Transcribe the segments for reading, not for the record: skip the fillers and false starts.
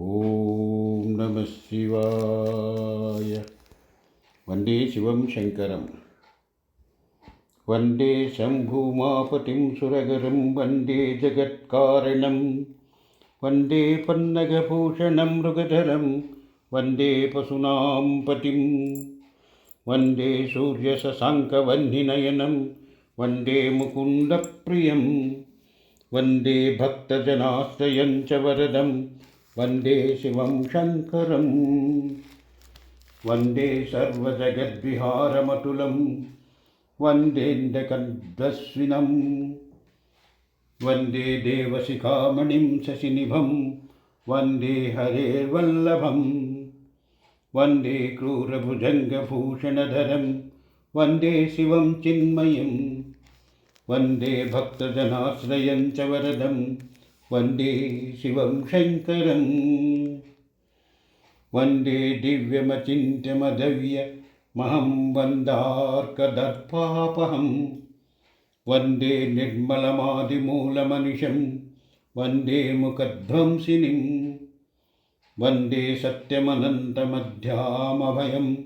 ఓం నమః శివాయ. వందే శివం శంకరం. వందే శంభుమాపతిం సురగరం. వందే జగత్కారణం. వందే పన్నగభూషణం మృగధరం. వందే పశూనాం పతిం. వందే సూర్యశశాంకవహ్నినయనం. వందే ముకుందప్రియం. వందే భక్తజనాశ్రయం చ వరదం. వందే శివం శంకరం. వందే సర్వజగద్విహారమతులం. వందేంద్రకద్వస్వినం. వందే దేవశిఖామణిం శశినిభం. వందే హరేర్వల్లభం. వందే క్రూరభుజంగభూషణధరం. వందే శివం చిన్మయం. వందే భక్తజనాశ్రయం చ వరదం. వందే శివం శంకరం. వందే దివ్యమచింత్యమదవ్యమహం వందార్కదర్పాపహం. వందే నిర్మలమాదిమూలమనిశం. వందే ముఖధ్వంసినిం. వందే సత్యమనంతమధ్యామభయం.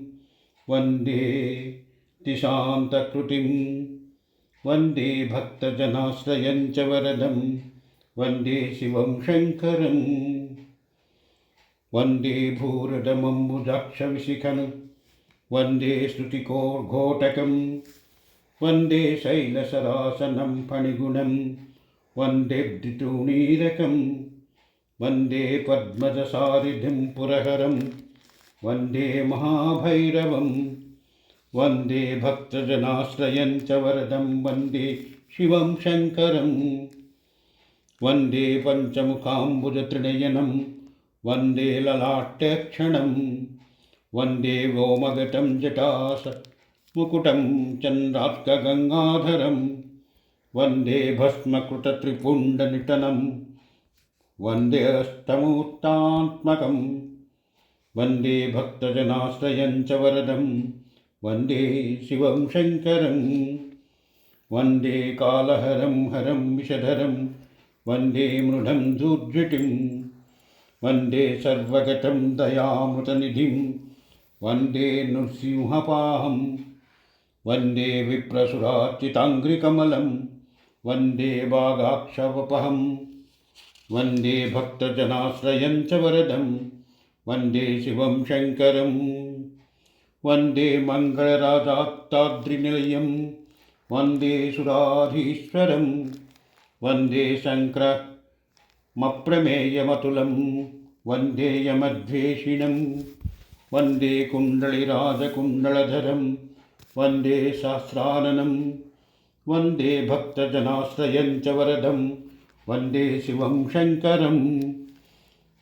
వందే తిశాంతకృతిం. వందే భక్తజనాశ్రయం చ వరదం. వందే శివం శంకరం. వందే భూరదమంబుజాక్షవిశిఖం. వందే శృతిఘోటకం. వందే శైలసరాసనం ఫణిగుణం. వందే ద్వితూణీరకం. వందే పద్మజసారిధిం పురహరం. వందే మహాభైరవం. వందే భక్తజనాశ్రయం చ వరదం. వందే శివం శంకరం. వందే పంచముఖాంబుజత్రినయనం. వందే లలాటక్షణం. వందే వ్యోమగతం జటాసముకుటం చంద్రార్కగంగాధరం. వందే భస్మకృతత్రిపుండనిటనం. వందే అష్టమూర్తాత్మకం. వందే భక్తజనాశ్రయం చ వరదం. వందే శివం శంకరం. వందే కాళహరం హరం విషధరం. వందే మృఢం దూర్జటిం. వందే సర్వగతం దయామృతనిధిం. వందే నృసింహపాహం. వందే విప్రసురార్చితాంఘ్రికమలం. వందే వాగాక్షవపహం. వందే భక్తజనాశ్రయం చ వరదం. వందే శివం శంకరం. వందే మంగళరాజాత్తాద్రినిలయం. వందే సురాధీశ్వరం. వందే శంకరమప్రమేయమతులం. వందే యమద్వేషిణం. వందే కుండలిరాజకుండలధరం. వందే సహస్రాననం. వందే భక్తజనాశ్రయం చ వరదం. వందే శివం శంకరం.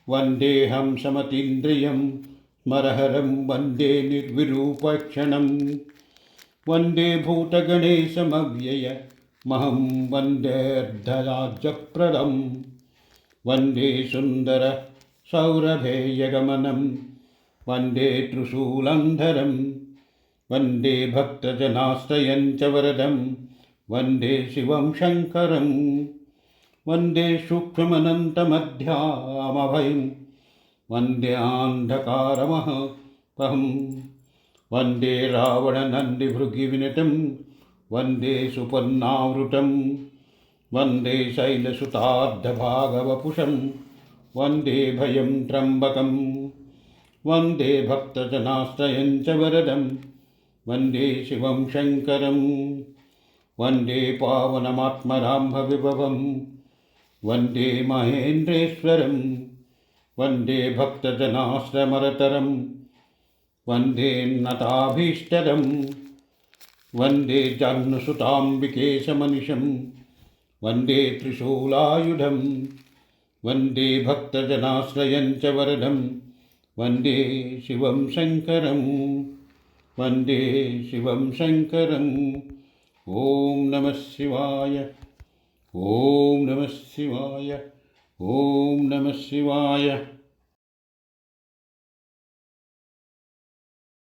వందే హంసమతీంద్రియం స్మరహరం. వందే నిర్విరూపక్షణం. వందే భూతగణేశమవ్యయమహం. వందేర్ధరాజ్యప్రదం. వందే సుందర సౌరభేయగమనం. వందే త్రిశూలంధరం. వందే భక్తజనాశ్రయం చ వరదం. వందే శివం శంకరం. వందే సూక్ష్మమనంతమధ్యామభయం. వందే అంధకారమహపహం. వందే రావణనందిభృగివినతం. వందే సుపర్ణావృతం. వందే శైలసుతార్ధభాగవపుషం. వందే భయం త్ర్యంబకం. వందే భక్తజనాశ్రయం చ వరదం. వందే శివం శంకరం. వందే పావనమాత్మరాంభవిభవం. వందే మహేంద్రేశ్వరం. వందే భక్తజనాశ్రమరతరం. వందేన్నతాభీష్టదం. వందే జాహ్నుసుతాంబికేశమనిశం. వందే త్రిశూలాయుధం. వందే భక్తజనాశ్రయం చ వరదం. వందే శివం శంకరం. వందే శివం శంకరం. ఓం నమః శివాయ. ఓం నమః శివాయ. ఓం నమః శివాయ.